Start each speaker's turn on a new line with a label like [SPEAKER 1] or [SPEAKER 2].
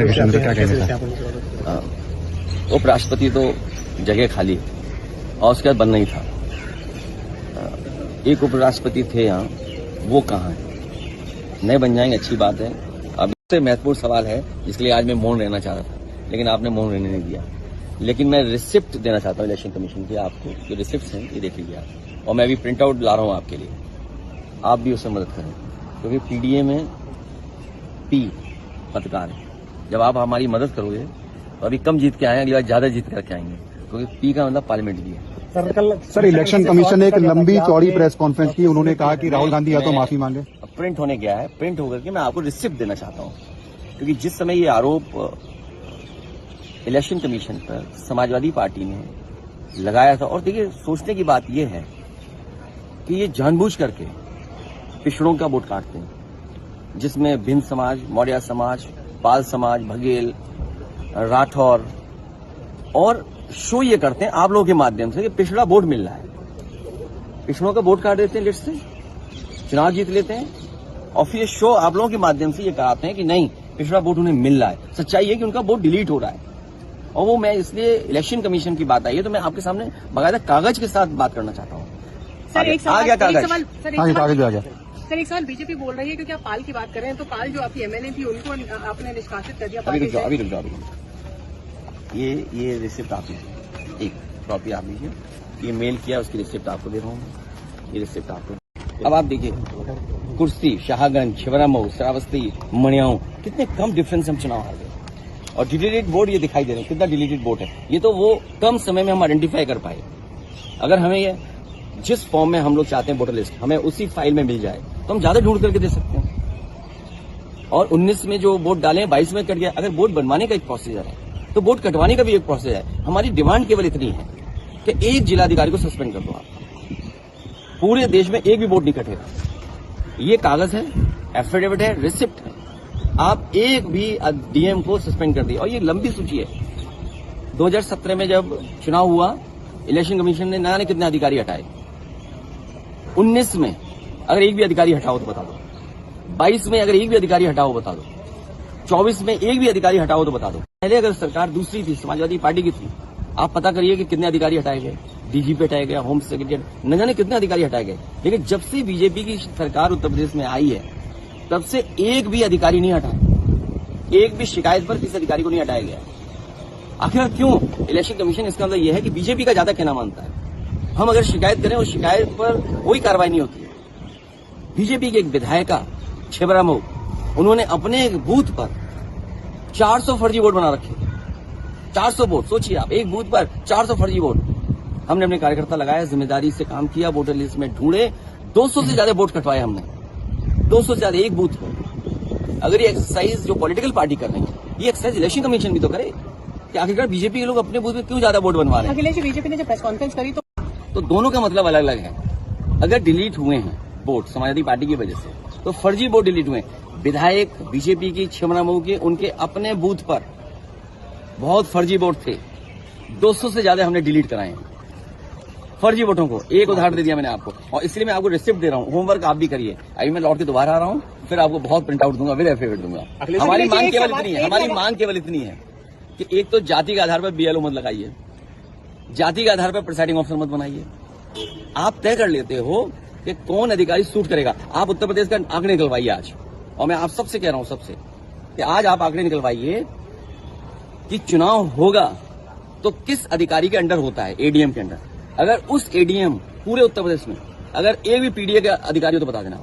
[SPEAKER 1] क्या कहना?
[SPEAKER 2] उपराष्ट्रपति तो जगह खाली और उसके बाद बनना ही था। एक उपराष्ट्रपति थे यहाँ, वो कहाँ है? नए बन जाएंगे, अच्छी बात है। अब इससे महत्वपूर्ण सवाल है जिसके लिए आज मैं मौन रहना चाह रहा था, लेकिन आपने मौन रहने नहीं दिया। लेकिन मैं रिसिप्ट देना चाहता हूँ इलेक्शन कमीशन की, आपको जो रिसिप्ट हैं ये देख लीजिए आप, और मैं अभी प्रिंट आउट ला रहा हूँ आपके लिए, आप भी उसमें मदद करें, क्योंकि पीडीए में पी पत्रकार है। जब आप हमारी मदद करोगे तो अभी कम जीत के आए, अगली बार ज्यादा जीत करके आएंगे, क्योंकि पी का मतलब पार्लियामेंट भी है।
[SPEAKER 1] सर, इलेक्शन कमीशन ने एक लंबी चौड़ी प्रेस कॉन्फ्रेंस की, उन्होंने कहा कि राहुल गांधी या तो माफी मांगे।
[SPEAKER 2] प्रिंट होने गया है, प्रिंट होकर के मैं आपको रिसिप्ट देना चाहता हूँ, क्योंकि जिस समय ये आरोप इलेक्शन कमीशन पर समाजवादी पार्टी ने लगाया था, और देखिए सोचने की बात यह है कि ये जानबूझ करके पिछड़ों का वोट काटते हैं, जिसमें भिन्न समाज, मौर्य समाज, पाल समाज, बघेल, राठौर, और शो ये करते हैं आप लोगों के माध्यम से कि पिछड़ा वोट मिल रहा है, पिछड़ों का वोट काट देते हैं लिस्ट से, चुनाव जीत लेते हैं, और फिर शो आप लोगों के माध्यम से ये कराते हैं कि नहीं पिछड़ा वोट उन्हें मिल रहा है। सच्चाई है कि उनका वोट डिलीट हो रहा है, और वो मैं इसलिए इलेक्शन कमीशन की बात आई है तो मैं आपके सामने बाकायदा कागज के साथ बात करना चाहता हूँ। आ गया कागज?
[SPEAKER 1] कागज आ गया।
[SPEAKER 3] सर, एक सवाल बीजेपी बोल रही है, क्योंकि आप पाल की बात कर रहे हैं, तो पाल जो आपकी एमएलए थी उनको आपने निष्कासित कर दिया।
[SPEAKER 2] अभी रुक जाओ। ये रिसिप्ट आप लीजिए, एक कॉपी आप लीजिए, ये मेल किया उसकी रिसिप्ट आपको दे रहा हूँ, ये रिसिप्ट आपको। अब आप देखिए, कुर्सी, शाहगंज, छिबरामऊ, श्रावस्ती, मणियाऊ, कितने कम डिफरेंस हम चुनाव हार गए, और डिलीटेड वोट ये दिखाई दे रहे हैं, कितना डिलीटेड वोट है। ये तो वो कम समय में हम आइडेंटिफाई कर पाए। अगर हमें ये जिस फॉर्म में हम लोग चाहते हैं वोटर लिस्ट हमें उसी फाइल में मिल जाए तो हम ज्यादा ढूंढ करके दे सकते हैं। और 19 में जो वोट डाले 22 में कट गया। अगर वोट बनवाने का एक प्रोसीजर है तो वोट कटवाने का भी एक प्रोसेस है। हमारी डिमांड केवल इतनी है कि एक जिलाधिकारी को सस्पेंड कर दो आप, पूरे देश में एक भी वोट नहीं कटेगा। ये कागज है, एफिडेविट है, रिसिप्ट है, आप एक भी डीएम को सस्पेंड कर दिया। और ये लंबी सूची है। 2017 में जब चुनाव हुआ, इलेक्शन कमीशन ने ना कितने अधिकारी हटाए। 19 में अगर एक भी अधिकारी हटाओ तो बता दो, 22 में अगर एक भी अधिकारी हटाओ बता दो, 24 में एक भी अधिकारी हटाओ तो बता दो। पहले अगर सरकार दूसरी थी, समाजवादी पार्टी की थी, आप पता करिए कि कितने अधिकारी हटाए गए, डीजीपी हटाए गए, होम सेक्रेटरी, न जाने कितने अधिकारी हटाए गए। लेकिन जब से बीजेपी की सरकार उत्तर प्रदेश में आई है तब से एक भी अधिकारी नहीं हटा, एक भी शिकायत पर किसी अधिकारी को नहीं हटाया गया। आखिर क्यों? इलेक्शन कमीशन इसका मतलब यह है कि बीजेपी का ज्यादा कहना मानता है। हम अगर शिकायत करें, उस शिकायत पर कोई कार्रवाई नहीं होती है। बीजेपी के एक विधायिका छिबरामऊ, उन्होंने अपने एक बूथ पर 400 फर्जी वोट बना रखे। 400 वोट, सोचिए आप, एक बूथ पर 400 फर्जी वोट। हमने अपने कार्यकर्ता लगाया, जिम्मेदारी से काम किया, वोटर लिस्ट में ढूंढे, 200 से ज्यादा वोट कटवाए हमने, 200 से ज्यादा एक बूथ पर। अगर ये एक्सरसाइज जो पॉलिटिकल पार्टी कर रही है, ये एक्सरसाइज इलेक्शन कमीशन भी तो करे कि आखिरकार बीजेपी के लोग अपने बूथ में क्यों ज्यादा वोट बनवा रहे हैं।
[SPEAKER 3] अखिलेश बीजेपी ने जब प्रेस कॉन्फ्रेंस करी तो
[SPEAKER 2] दोनों का मतलब अलग अलग है। अगर डिलीट हुए हैं वोट समाजवादी पार्टी की वजह से, तो फर्जी वोट डिलीट हुए। विधायक बीजेपी की छिबरामऊ के, उनके अपने बूथ पर बहुत फर्जी वोट थे, 200 से ज्यादा हमने डिलीट कराए हैं फर्जी वोटों को। एक उदाहरण दे दिया मैंने आपको, और इसलिए मैं आपको रिसिप्ट दे रहा हूँ। होमवर्क आप भी करिए। अभी मैं लौट के दोबारा आ रहा हूँ, फिर आपको बहुत प्रिंट आउट दूंगा, विद एफिडेविट दूंगा। हमारी मांग केवल इतनी है कि एक तो जाति के आधार पर बीएलओ मत लगाइए, जाति के आधार पर प्रिसाइडिंग ऑफिसर मत बनाइए। आप तय कर लेते हो कि कौन अधिकारी सूट करेगा। आप उत्तर प्रदेश का आंकड़े निकलवाइए आज, और मैं आप सबसे कह रहा हूं, सबसे, कि आज आप आंकड़े निकलवाइए कि चुनाव होगा तो किस अधिकारी के अंडर होता है, एडीएम के अंडर। अगर उस एडीएम पूरे उत्तर प्रदेश में अगर एक भी पीडीए का अधिकारी हो तो बता देना।